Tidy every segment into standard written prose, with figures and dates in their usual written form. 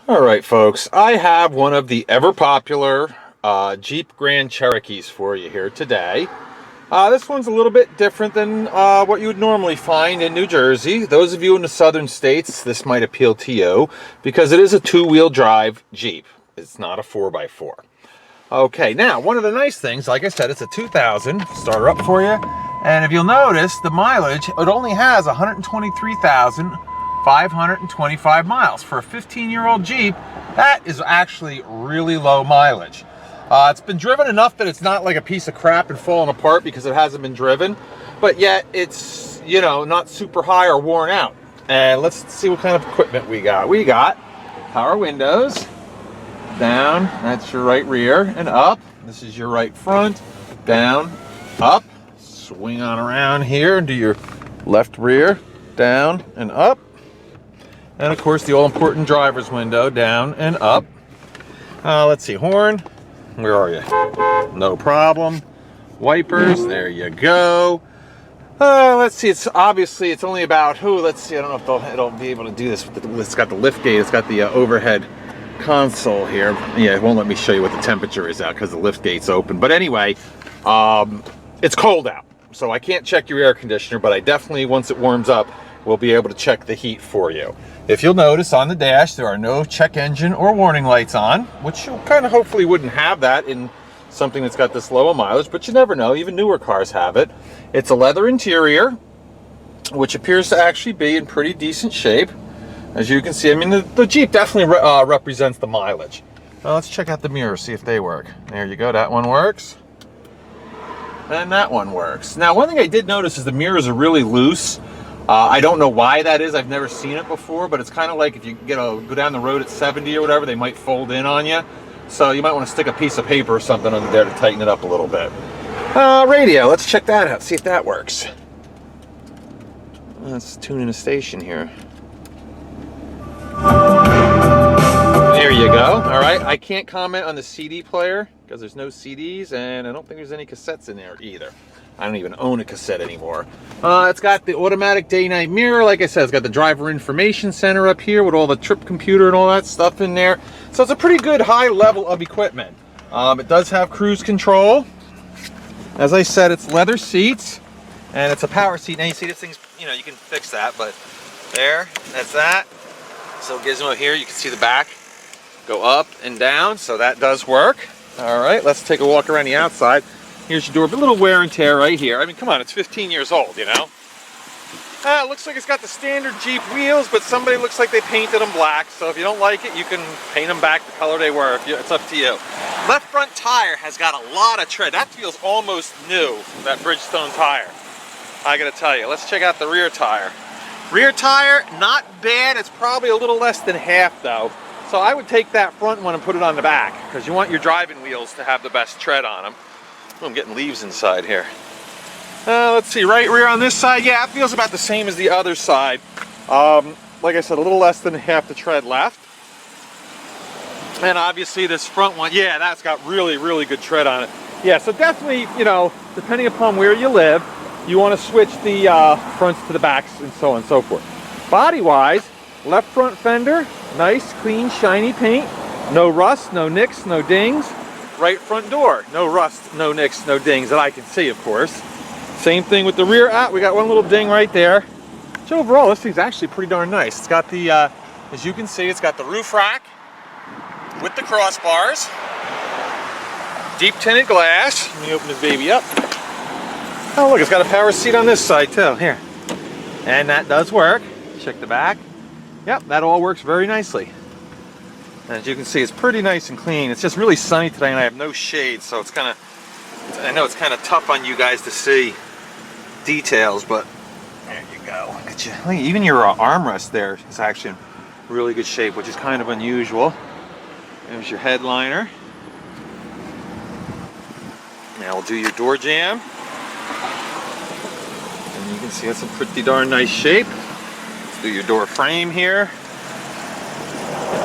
All right, folks, I have one of the ever popular Jeep Grand Cherokees for you here today. This one's a little bit different than what you would normally find in New Jersey. Those of you in the southern states, this might appeal to you because it is a two-wheel drive Jeep. It's not a 4x4. Okay, now, one of the nice things, like I said, it's a 2000. Start her up for you. And if you'll notice, the mileage, it only has 123,525 miles. For a 15-year-old Jeep, that is actually really low mileage. It's been driven enough that it's not like a piece of crap and falling apart because it hasn't been driven, but yet it's, you know, not super high or worn out. And let's see what kind of equipment we got. We got power windows, down, that's your right rear, and up. This is your right front, down, up. Swing on around here and do your left rear, down and up. And of course the all-important driver's window, down and up. Let's see, horn, where are you? No problem. Wipers, there you go. Let's see, it's obviously, it's only about, let's see, I don't know if it'll be able to do this. It's got the lift gate, it's got the overhead console here. Yeah, it won't let me show you what the temperature is out because the lift gate's open. But anyway, it's cold out, so I can't check your air conditioner, but I definitely, once it warms up, will be able to check the heat for you. If you'll notice on the dash, there are no check engine or warning lights on, which you kind of hopefully wouldn't have that in something that's got this low a mileage, but you never know, even newer cars have it. It's a leather interior, which appears to actually be in pretty decent shape. As you can see, I mean, the Jeep definitely represents the mileage. Now let's check out the mirrors, see if they work. There you go, that one works. And that one works. Now, one thing I did notice is the mirrors are really loose. I don't know why that is. I've never seen it before, but it's kind of like if you go down the road at 70 or whatever, they might fold in on you. So you might want to stick a piece of paper or something under there to tighten it up a little bit. Radio, let's check that out, see if that works. Let's tune in a station here. There you go. All right, I can't comment on the CD player because there's no CDs, and I don't think there's any cassettes in there either. I don't even own a cassette anymore. It's got the automatic day-night mirror. Like I said, it's got the driver information center up here with all the trip computer and all that stuff in there. So it's a pretty good high level of equipment. It does have cruise control. As I said, it's leather seats, and it's a power seat. Now you see this thing's, you know, you can fix that, but there, that's that. So gizmo here, you can see the back go up and down, so that does work. All right, let's take a walk around the outside. Here's your door, a little wear and tear right here. I mean, come on, it's 15 years old, you know? It looks like it's got the standard Jeep wheels, but somebody looks like they painted them black, so if you don't like it, you can paint them back the color they were. It's up to you. Left front tire has got a lot of tread. That feels almost new, that Bridgestone tire. I gotta tell you, let's check out the rear tire. Rear tire, not bad. It's probably a little less than half though. So I would take that front one and put it on the back because you want your driving wheels to have the best tread on them. Oh, I'm getting leaves inside here. Let's see, right rear on this side. Yeah, it feels about the same as the other side. Like I said, a little less than half the tread left. And obviously this front one, yeah, that's got really, really good tread on it. Yeah, so definitely, you know, depending upon where you live, you want to switch the fronts to the backs and so on and so forth. Body-wise, left front fender, nice, clean, shiny paint. No rust, no nicks, no dings. Right front door, no rust, no nicks, no dings that I can see, of course. Same thing with the rear. We got one little ding right there. So overall, this thing's actually pretty darn nice. It's got the, as you can see, it's got the roof rack with the crossbars. Deep tinted glass. Let me open this baby up. Oh look, it's got a power seat on this side too, here. And that does work. Check the back. Yep, that all works very nicely. As you can see, it's pretty nice and clean. It's just really sunny today and I have no shade, so it's kind of, I know it's kind of tough on you guys to see details, but there you go. Look at you. Look, even your armrest there is actually in really good shape, which is kind of unusual. There's your headliner. Now we'll do your door jamb. And you can see it's in pretty darn nice shape. Let's do your door frame here.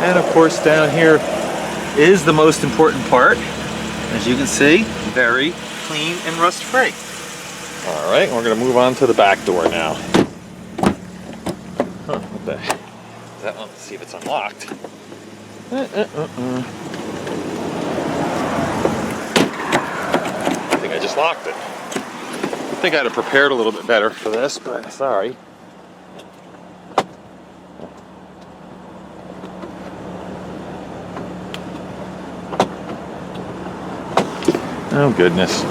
And of course down here is the most important part. As you can see, very clean and rust free. All right, we're gonna move on to the back door now. What the heck? That one, let's see if it's unlocked. I think I just locked it. I think I'd have prepared a little bit better for this, but sorry. Oh goodness.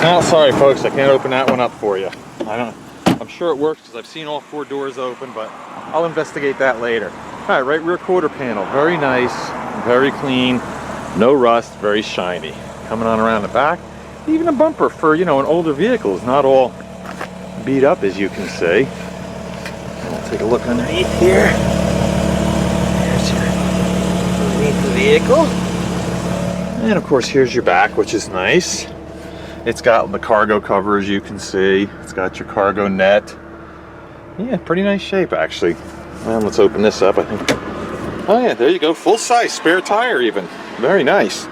Oh, sorry folks, I can't open that one up for you. I'm sure it works because I've seen all 4 doors open, but I'll investigate that later. All right, right rear quarter panel, very nice, very clean, no rust, very shiny. Coming on around the back, even a bumper for, you know, an older vehicle is not all beat up, as you can see. And we'll take a look underneath here. There's your underneath the vehicle. And of course, here's your back, which is nice. It's got the cargo cover, as you can see. It's got your cargo net. Yeah, pretty nice shape, actually. Well, let's open this up, I think. Oh yeah, there you go, full size, spare tire even. Very nice.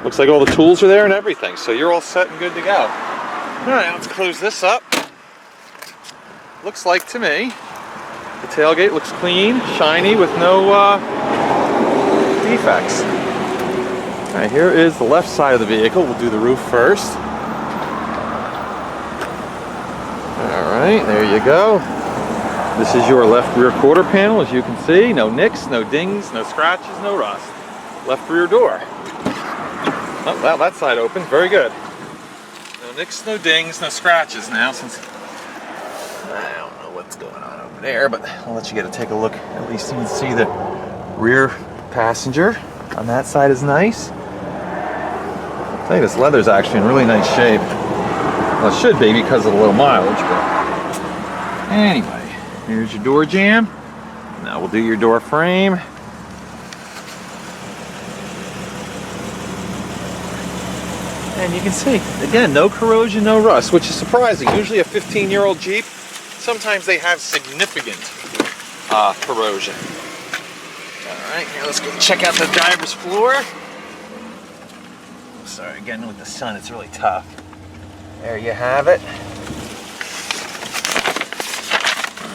Looks like all the tools are there and everything, so you're all set and good to go. All right, let's close this up. Looks like to me, the tailgate looks clean, shiny, with no defects. All right, here is the left side of the vehicle. We'll do the roof first. All right, there you go. This is your left rear quarter panel, as you can see. No nicks, no dings, no scratches, no rust. Left rear door. Oh, well, that side opens. Very good. No nicks, no dings, no scratches now, since I don't know what's going on over there, but I'll let you take a look. At least you can see the rear passenger on that side is nice. I'll tell you, this leather's actually in really nice shape. Well, it should be because of the low mileage, but anyway. Here's your door jamb. Now we'll do your door frame. And you can see, again, no corrosion, no rust, which is surprising. Usually a 15-year-old Jeep, sometimes they have significant corrosion. All right, here, let's go check out the driver's floor. Oh, sorry, again, with the sun, it's really tough. There you have it.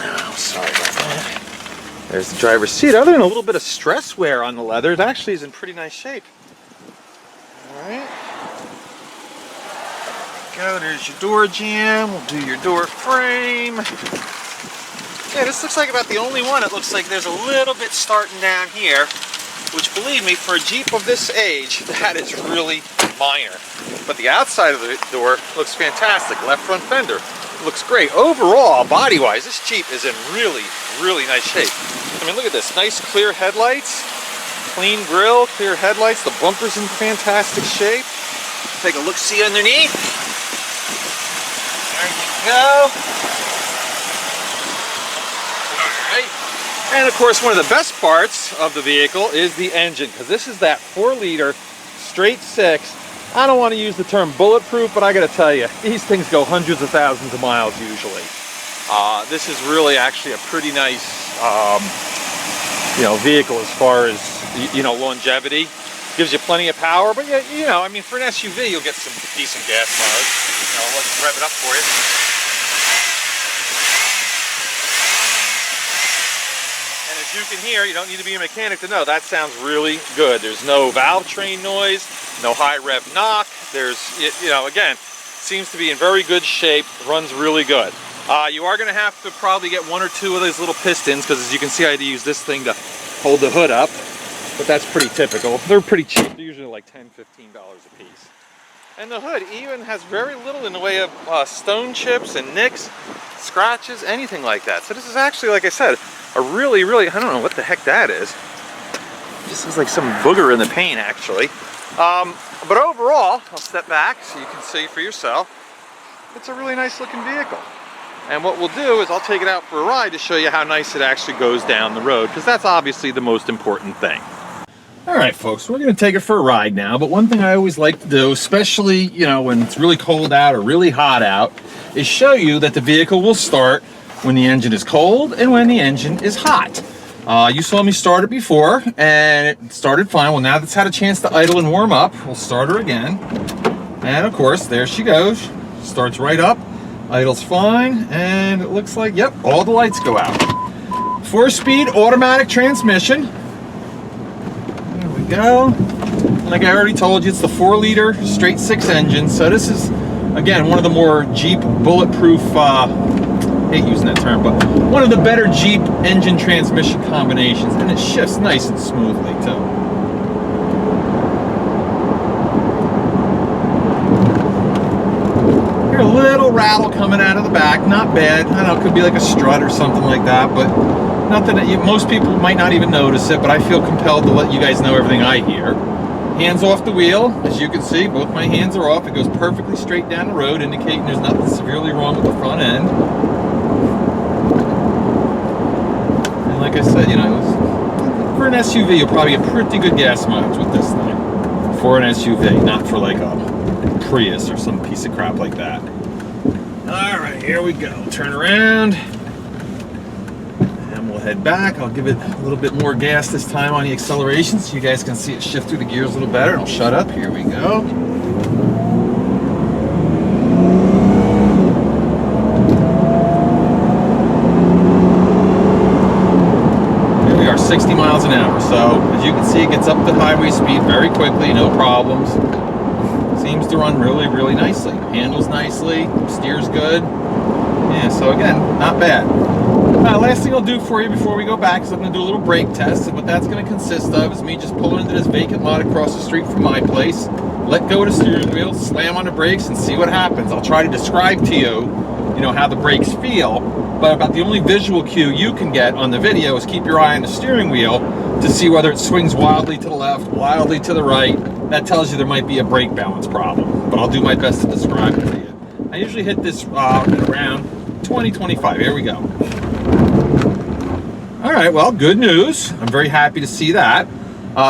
No, sorry about that. There's the driver's seat. Other than a little bit of stress wear on the leather, it actually is in pretty nice shape. All right. Go, there's your door jamb. We'll do your door frame. Yeah, this looks like about the only one. It looks like there's a little bit starting down here, which, believe me, for a Jeep of this age, that is really minor. But the outside of the door looks fantastic. Left front fender looks great. Overall, body-wise, this Jeep is in really, really nice shape. I mean, look at this. Nice, clear headlights. Clean grille, clear headlights. The bumper's in fantastic shape. Take a look-see underneath. There you go. And of course, one of the best parts of the vehicle is the engine, because this is that 4-liter straight 6. I don't want to use the term bulletproof, but I got to tell you, these things go hundreds of thousands of miles usually. This is really actually a pretty nice, vehicle as far as longevity. Gives you plenty of power, but yeah, I mean, for an SUV, you'll get some decent gas mileage. Let's rev it up for you. You can hear, you don't need to be a mechanic to know, that sounds really good. There's no valve train noise, no high rev knock. There's, again, seems to be in very good shape, runs really good. You are going to have to probably get 1 or 2 of those little pistons, because as you can see, I had to use this thing to hold the hood up, but that's pretty typical. They're pretty cheap. They're usually like $10, $15 a piece. And the hood even has very little in the way of stone chips and nicks, scratches, anything like that. So this is actually, like I said, a really, really, I don't know what the heck that is. It just looks like some booger in the paint, actually. But overall, I'll step back so you can see for yourself. It's a really nice looking vehicle. And what we'll do is I'll take it out for a ride to show you how nice it actually goes down the road, because that's obviously the most important thing. All right, folks, we're going to take it for a ride now. But one thing I always like to do, especially, when it's really cold out or really hot out, is show you that the vehicle will start when the engine is cold and when the engine is hot. You saw me start it before and it started fine. Well, now that it's had a chance to idle and warm up, we'll start her again. And of course, there she goes. Starts right up, idles fine, and it looks like, yep, all the lights go out. 4-speed automatic transmission. go. Like I already told you, it's the 4-liter straight 6 engine. So this is, again, one of the more Jeep bulletproof, I hate using that term, but one of the better Jeep engine transmission combinations. And it shifts nice and smoothly too. Hear a little rattle coming out of the back. Not bad. I don't know, it could be like a strut or something like that, but nothing that most people might not even notice it, but I feel compelled to let you guys know everything I hear. Hands off the wheel. As you can see, both my hands are off. It goes perfectly straight down the road, indicating there's nothing severely wrong with the front end. And like I said, you know, for an SUV, you'll probably get pretty good gas mileage with this thing. For an SUV, not for like a Prius or some piece of crap like that. All right, here we go. Turn around. Head back. I'll give it a little bit more gas this time on the acceleration so you guys can see it shift through the gears a little better. It'll shut up. Here we go. Here we are, 60 miles an hour. So as you can see, it gets up to highway speed very quickly, no problems. Seems to run really, really nicely. Handles nicely, steers good. Yeah, so again, not bad. Last thing I'll do for you before we go back is I'm going to do a little brake test, and what that's going to consist of is me just pulling into this vacant lot across the street from my place, let go of the steering wheel, slam on the brakes, and see what happens. I'll try to describe to you, you know, how the brakes feel, but about the only visual cue you can get on the video is keep your eye on the steering wheel to see whether it swings wildly to the left, wildly to the right. That tells you there might be a brake balance problem, but I'll do my best to describe it to you. I usually hit this around 20-25. Here we go. All right, well, good news. I'm very happy to see that.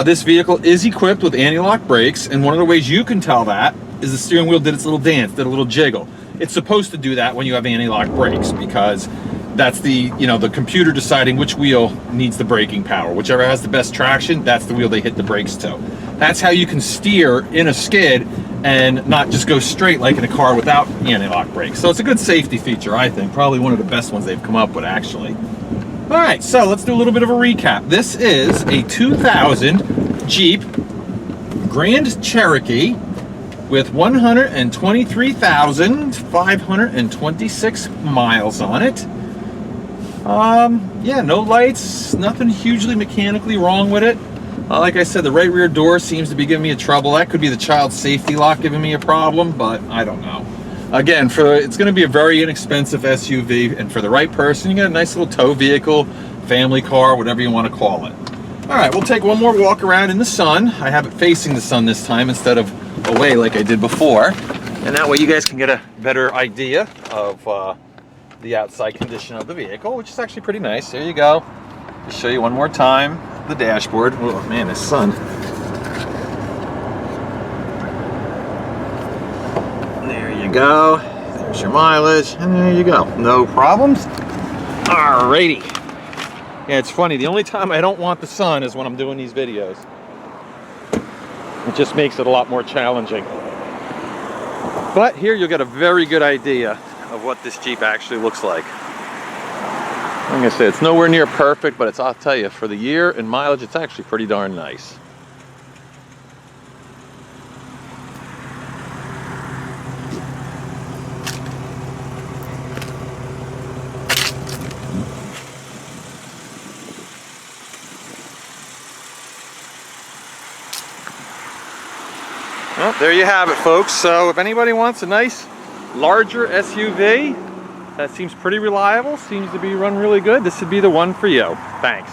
This vehicle is equipped with anti-lock brakes, and one of the ways you can tell that is the steering wheel did its little dance, did a little jiggle. It's supposed to do that when you have anti-lock brakes because that's the, you know, the computer deciding which wheel needs the braking power. Whichever has the best traction, that's the wheel they hit the brakes to. That's how you can steer in a skid and not just go straight like in a car without anti-lock brakes. So it's a good safety feature, I think. Probably one of the best ones they've come up with, actually. All right, so let's do a little bit of a recap. This is a 2000 Jeep Grand Cherokee with 123,526 miles on it. Yeah, no lights, nothing hugely mechanically wrong with it. Like I said, the right rear door seems to be giving me a trouble. That could be the child safety lock giving me a problem, but I don't know. Again, it's going to be a very inexpensive SUV, and for the right person, you get a nice little tow vehicle, family car, whatever you want to call it. All right, we'll take one more walk around in the sun. I have it facing the sun this time instead of away like I did before, and that way you guys can get a better idea of the outside condition of the vehicle, which is actually pretty nice. There you go. Just show you one more time the dashboard. Oh man, this sun. Go. There's your mileage, and there you go. No problems. Alrighty. Yeah, it's funny. The only time I don't want the sun is when I'm doing these videos. It just makes it a lot more challenging. But here you'll get a very good idea of what this Jeep actually looks like. Like I said, it's nowhere near perfect, but I'll tell you, for the year and mileage, it's actually pretty darn nice. Well, there you have it, folks. So if anybody wants a nice, larger SUV that seems pretty reliable, seems to be run really good, this would be the one for you. Thanks.